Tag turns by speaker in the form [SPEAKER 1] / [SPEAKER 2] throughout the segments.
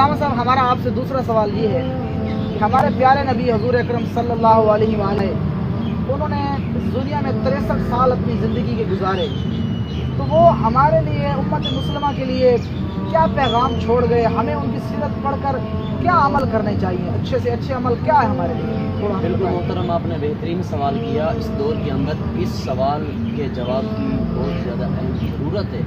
[SPEAKER 1] علامہ صاحب ہمارا آپ سے دوسرا سوال یہ ہے کہ ہمارے پیارے نبی حضور اکرم صلی اللہ علیہ وآلہ انہوں نے اس دنیا میں 63 سال اپنی زندگی کے گزارے، تو وہ ہمارے لیے امت مسلمہ کے لیے کیا پیغام چھوڑ گئے؟ ہمیں ان کی سیرت پڑھ کر کیا عمل کرنے چاہیے؟ اچھے سے اچھے عمل کیا ہے ہمارے لیے؟
[SPEAKER 2] بالکل محترم، آپ نے بہترین سوال کیا۔ اس دور کے اندر اس سوال کے جواب کی بہت زیادہ اہم ضرورت ہے،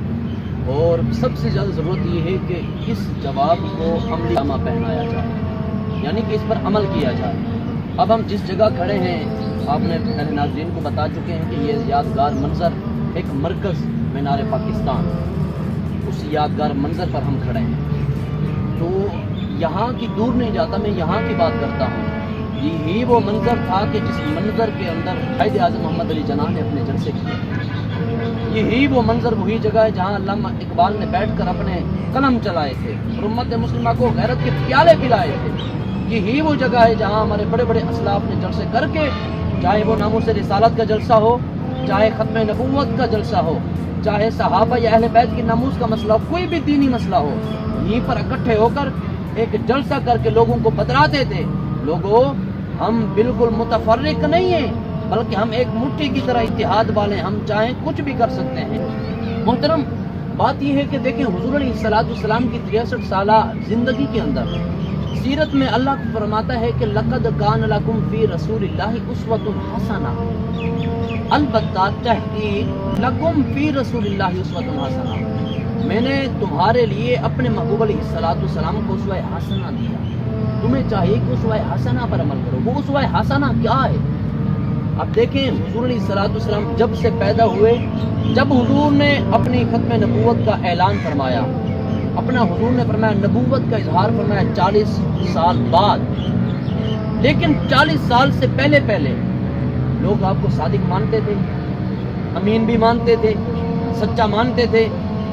[SPEAKER 2] اور سب سے زیادہ ضرورت یہ ہے کہ اس جواب کو عملی جامہ پہنایا جائے، یعنی کہ اس پر عمل کیا جائے۔ اب ہم جس جگہ کھڑے ہیں، آپ نے میرے ناظرین کو بتا چکے ہیں کہ یہ یادگار منظر ایک مرکز مینار پاکستان، اس یادگار منظر پر ہم کھڑے ہیں، تو یہاں کی دور نہیں جاتا، میں یہاں کی بات کرتا ہوں۔ یہی وہ منظر تھا کہ جس منظر کے اندر قائد اعظم محمد علی جناح نے اپنے جلسے کیے۔ یہی وہ منظر، وہی جگہ ہے جہاں علامہ اقبال نے بیٹھ کر اپنے قلم چلائے تھے اور امت مسلمہ کو غیرت کے پیالے پلائے تھے۔ یہی وہ جگہ ہے جہاں ہمارے بڑے بڑے اسلاف نے جلسے کر کے، چاہے وہ ناموس رسالت کا جلسہ ہو، چاہے ختم نبوت کا جلسہ ہو، چاہے صحابہ یا اہل بیت کی ناموس کا مسئلہ ہو، کوئی بھی دینی مسئلہ ہو، یہیں پر اکٹھے ہو کر ایک جلسہ کر کے لوگوں کو بتلاتے تھے، لوگوں ہم بالکل متفرق نہیں ہیں، بلکہ ہم ایک مٹھی کی طرح اتحاد والے، ہم چاہیں کچھ بھی کر سکتے ہیں۔ محترم، بات یہ ہے کہ دیکھیں حضور علیہ السلام کی 63 سالہ زندگی کے اندر سیرت میں اللہ کو فرماتا ہے کہ لقد کان لکم فی رسول اللہ اسوۃ حسنہ، البتہ تحقیق لکم فی رسول اللہ اسوۃ حسنہ، میں نے تمہارے لیے اپنے محبوب علیہ السلام کو اسوہ حسنہ دیا، تمہیں چاہیے کہ اسوہ حسنہ پر عمل کرو۔ وہ اسوہ حسنہ کیا ہے؟ اب دیکھیں حضور علیہ السلام جب سے پیدا ہوئے، جب حضور نے اپنی ختم نبوت کا اعلان فرمایا، اپنا حضور نے فرمایا نبوت کا اظہار فرمایا 40 سال بعد، لیکن 40 سال سے پہلے لوگ آپ کو صادق مانتے تھے، امین بھی مانتے تھے، سچا مانتے تھے،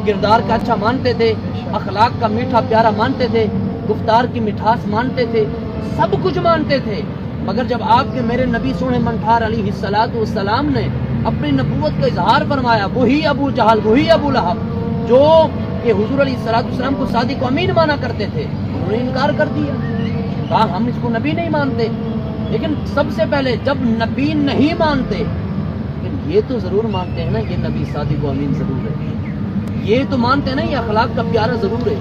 [SPEAKER 2] کردار کا اچھا مانتے تھے، اخلاق کا میٹھا پیارا مانتے تھے، گفتار کی مٹھاس مانتے تھے، سب کچھ مانتے تھے۔ مگر جب آپ کے میرے نبی سونے منٹھار علیہ السلام نے اپنی نبوت کا اظہار فرمایا، وہی ابو جہل، وہی ابو لہب جو کہ حضور علیہ السلام کو صادق و امین مانا کرتے تھے، انہوں نے انکار کر دیا، کہا ہم اس کو نبی نہیں مانتے۔ لیکن سب سے پہلے جب نبی نہیں مانتے، لیکن یہ تو ضرور مانتے ہیں نا یہ نبی صادق و امین ضرور ہے، یہ تو مانتے ہیں نا یہ اخلاق کا پیارا ضرور ہے،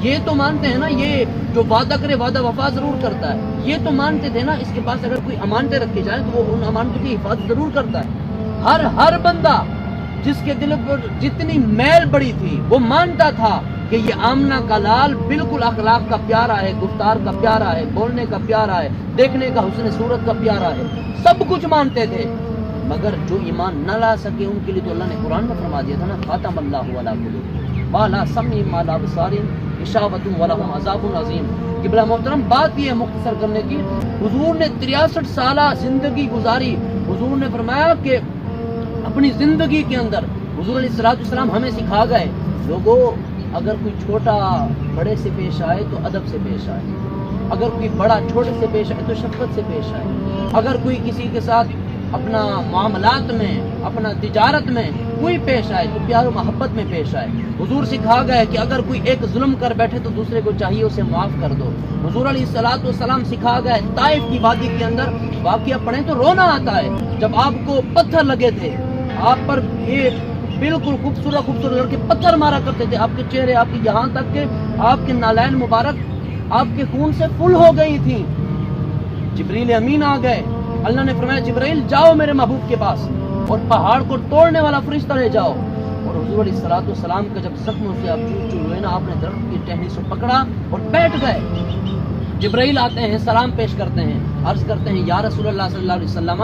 [SPEAKER 2] یہ تو مانتے ہیں نا یہ جو وعدہ کرے وعدہ وفا ضرور کرتا ہے، یہ تو مانتے تھے نا اس کے پاس اگر کوئی امانتیں رکھی جائیں تو وہ ان امانتوں کی حفاظت ضرور کرتا ہے۔ ہر بندہ جس کے دل پر جتنی میل بڑی تھی وہ مانتا تھا کہ یہ آمنہ کا لال بالکل اخلاق کا پیارا ہے، گفتار کا پیارا ہے، بولنے کا پیارا ہے، دیکھنے کا حسن صورت کا پیارا ہے، سب کچھ مانتے تھے۔ مگر جو ایمان نہ لا سکے ان کے لیے تو اللہ نے قرآن میں فرما دیا تھا نا خاتم اللہ علی قلوبہم وعلی سمعہم وعلی ابصارہم غشاوۃ ولہم عذاب عظیم۔ قبلہ محترم، بات یہ ہے مختصر کرنے کی، حضور نے 63 سالہ زندگی گزاری۔ حضور نے فرمایا کہ اپنی زندگی کے اندر حضور علیہ السلام ہمیں سکھا گئے، لوگوں اگر کوئی چھوٹا بڑے سے پیش آئے تو ادب سے پیش آئے، اگر کوئی بڑا چھوٹے سے پیش آئے تو شفقت سے پیش آئے، اگر کوئی کسی کے ساتھ اپنا معاملات میں، اپنا تجارت میں کوئی پیش آئے تو پیار و محبت میں پیش آئے۔ حضور سکھا گئے کہ اگر کوئی ایک ظلم کر بیٹھے تو دوسرے کو چاہیے اسے معاف کر دو۔ حضور علیہ السلام سکھا گئے، طائف کی وادی کے اندر واقعہ پڑھیں تو رونا آتا ہے، جب آپ کو پتھر لگے تھے، آپ پر یہ بالکل خوبصورت لڑکے پتھر مارا کرتے تھے، آپ کے چہرے، آپ کی یہاں تک کہ آپ کے نالین مبارک آپ کے خون سے فل ہو گئی تھی۔ جبریل امین آ گئے، اللہ نے فرمایا جبرائیل جاؤ میرے محبوب کے پاس اور پہاڑ کو توڑنے والا فرشتہ لے جاؤ۔ اور حضور علیہ السلام کا جب زخموں سے آپ چور ہوئے نا، آپ نے درخت کی ٹہنی سے پکڑا اور بیٹھ گئے۔ جبرائیل آتے ہیں، سلام پیش کرتے ہیں، عرض کرتے ہیں یا رسول اللہ صلی اللہ علیہ وسلم،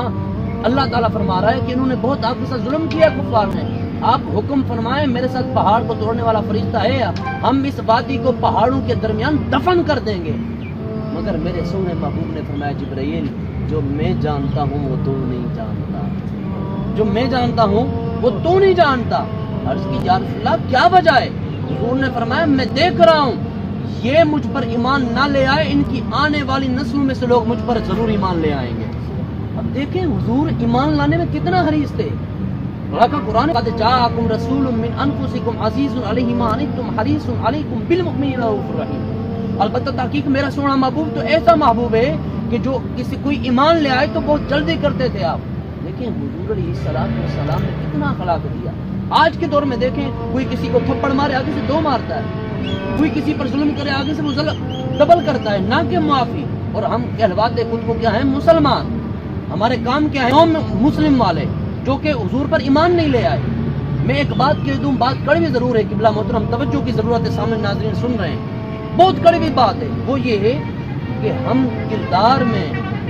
[SPEAKER 2] اللہ تعالیٰ فرما رہا ہے کہ انہوں نے بہت آپ کے ساتھ ظلم کیا کفار نے، آپ حکم فرمائیں میرے ساتھ پہاڑ کو توڑنے والا فرشتہ ہے، ہم اس وادی کو پہاڑوں کے درمیان دفن کر دیں گے۔ مگر میرے سونے محبوب نے فرمایا جبرائیل جو میں جانتا ہوں وہ تو نہیں جانتا، جو میں جانتا ہوں وہ تو نہیں جانتا۔ عرض کی یا رسول اللہ کیا وجہ ہے؟ حضور نے فرمایا میں دیکھ رہا ہوں یہ مجھ پر ایمان نہ لے آئے، ان کی آنے والی نسلوں میں سے لوگ مجھ پر ضرور ایمان لے آئیں گے۔ اب دیکھیں حضور ایمان لانے میں کتنا حریص تھے۔ اللہ کا قرآن قد جاءکم رسول من انفسکم عزیز علیہ ما عنتم حریص علیکم بالمؤمنین رؤوف رحیم۔ البتہ تحقیق میرا سونا محبوب تو ایسا محبوب ہے کہ جو کسی کوئی ایمان لے آئے تو بہت جلدی کرتے تھے آپ. لیکن حضور علیہ السلام نے کتنا اخلاق دیا. آج کے دور میں دیکھیں کوئی کسی کو تھپڑ مارے آگے سے 2 مارتا ہے, کوئی کسی پر ظلم کرے آگے سے وہ ڈبل کرتا ہے, نہ کہ معافی. اور ہم کہلواتے خود کو کیا ہیں, مسلمان. ہمارے کام کیا ہے, مسلم والے جو کہ حضور پر ایمان نہیں لے آئے. میں ایک بات کہہ دوں, بات کڑوی ضرور ہے, قبلہ محترم توجہ کی ضرورت ہے, سامنے ناظرین سن رہے ہیں, بہت کڑوی بات ہے. وہ یہ ہے کہ ہم کردار میں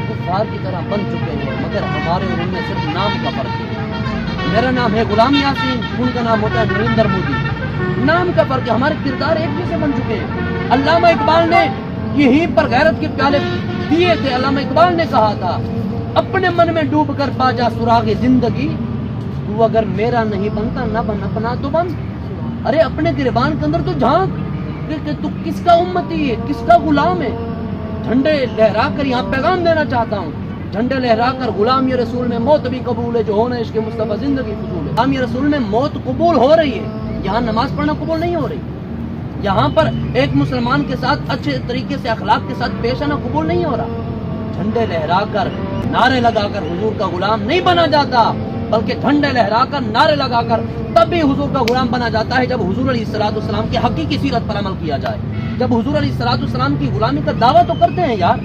[SPEAKER 2] کفار کی طرح بن چکے ہیں, مگر ہمارے اور ان میں صرف نام کا فرق ہے. میرا نام ہے غلام یاسین, ان کا نام ہوتا ہے نریندر مودی. نام کا فرق ہے, ہمارے کردار ایک جیسے بن چکے ہیں. علامہ اقبال نے یہیں پر غیرت کے پیالے دیے تھے. علامہ اقبال نے کہا تھا, اپنے من میں ڈوب کر پا جا سراغ زندگی, تو اگر میرا نہیں بنتا نہ بن اپنا تو بن. ارے اپنے گریبان کے اندر تو جھانک کہ تو کس کا امتی ہے, کس کا غلام ہے. جھنڈے لہرا کر یہاں پیغام دینا چاہتا ہوں, جھنڈے لہرا کر غلام یہ رسول میں موت بھی قبول ہے, جو ہونا عشق مصطفیٰ زندگی فضول ہے. غلام یہ رسول میں موت قبول ہو رہی ہے, یہاں نماز پڑھنا قبول نہیں ہو رہی. یہاں پر ایک مسلمان کے ساتھ اچھے طریقے سے اخلاق کے ساتھ پیش آنا قبول نہیں ہو رہا. جھنڈے لہرا کر نعرے لگا کر حضور کا غلام نہیں بنا جاتا, بلکہ جھنڈے لہرا کر نعرے لگا کر تب بھی حضور کا غلام بنا جاتا ہے جب حضور علیہ السلام کی حقیقی سیرت پر عمل کیا جائے. جب حضور علیہ السلام کی غلامی کا دعویٰ تو کرتے ہیں یار,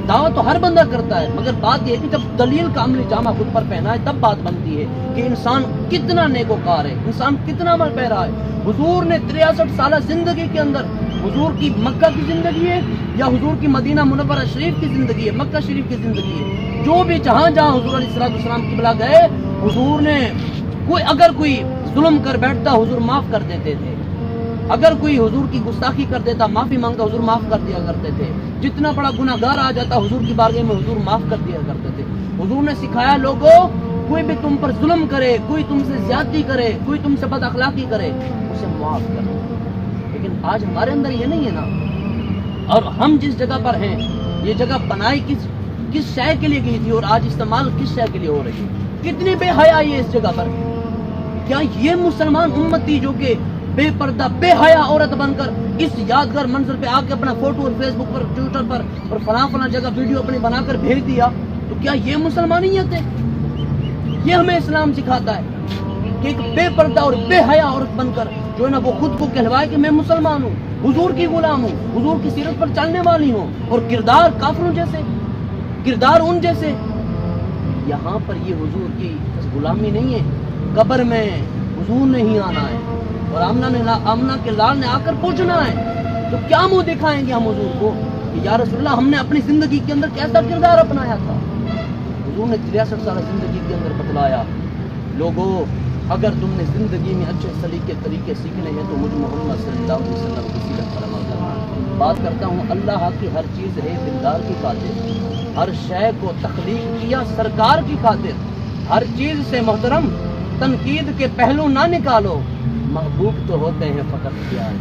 [SPEAKER 2] دعویٰ تو ہر بندہ کرتا ہے, مگر بات یہ ہے کہ جب دلیل کا عملی جامہ خود پر پہنا ہے تب بات بنتی ہے کہ انسان کتنا نیکوکار ہے, انسان کتنا عمل پیرا ہے. حضور نے 63 سالہ زندگی کے اندر حضور کی مکہ کی زندگی ہے یا حضور کی مدینہ منورہ شریف کی زندگی ہے, مکہ شریف کی زندگی ہے, جو بھی جہاں حضور علیہ السلام کی بلا گئے, حضور نے اگر کوئی ظلم کر بیٹھتا حضور معاف کر دیتے تھے. اگر کوئی حضور کی گستاخی کر دیتا, معافی مانگتا, حضور معاف کر دیا کرتے تھے. جتنا بڑا گناہ گار آ جاتا حضور کی بارگاہ میں, حضور معاف کر دیا کرتے تھے. حضور نے سکھایا, لوگوں کوئی بھی تم پر ظلم کرے, کوئی تم سے زیادتی کرے, کوئی تم سے بد اخلاقی کرے, اسے معاف کر دو. لیکن آج ہمارے اندر یہ نہیں ہے نا. اور ہم جس جگہ پر ہیں, یہ جگہ بنائی کس شے کے لیے گئی تھی اور آج استعمال کس شے کے لیے ہو رہی ہے. کتنی بے حیائی ہے اس جگہ پر. کیا یہ مسلمان امتی جو کہ بے پردہ بے حیا عورت بن کر اس یادگار منظر پہ آ کے اپنا فوٹو اور فیس بک پر, ٹویٹر پر اور فلاں جگہ ویڈیو اپنی بنا کر بھیج دیا, تو کیا یہ مسلمانیت ہے؟ یہ ہمیں اسلام سکھاتا ہے کہ ایک بے پردہ اور بے حیا عورت بن کر جو ہے نا وہ خود کو کہلوائے کہ میں مسلمان ہوں, حضور کی غلام ہوں, حضور کی سیرت پر چلنے والی ہوں, اور کردار کافروں جیسے, کردار ان جیسے. یہاں پر یہ حضور کی غلامی نہیں ہے, قبر میں حضور نے ہی آنا ہے اور آمنہ کے لال نے آ کر پوچھنا ہے. تو کیا منہ دکھائیں گے ہم حضور کو کہ یا رسول اللہ ہم نے اپنی زندگی کے اندر کیسا کردار اپنایا تھا. حضور نے 63 سالہ زندگی کے اندر بتلایا, لوگوں اگر تم نے زندگی میں اچھے سلیقے طریقے سیکھنے ہیں تو مجھ محمد صلی اللہ علیہ وسلم کی سیرت پر عمل کرنا. بات کرتا ہوں, اللہ کی ہر چیز ہے دلدار کی خاطر, ہر شے کو تخلیق کیا سرکار کی خاطر. ہر چیز سے محترم تنقید کے پہلو نہ نکالو, محبوب تو ہوتے ہیں فقط پیار.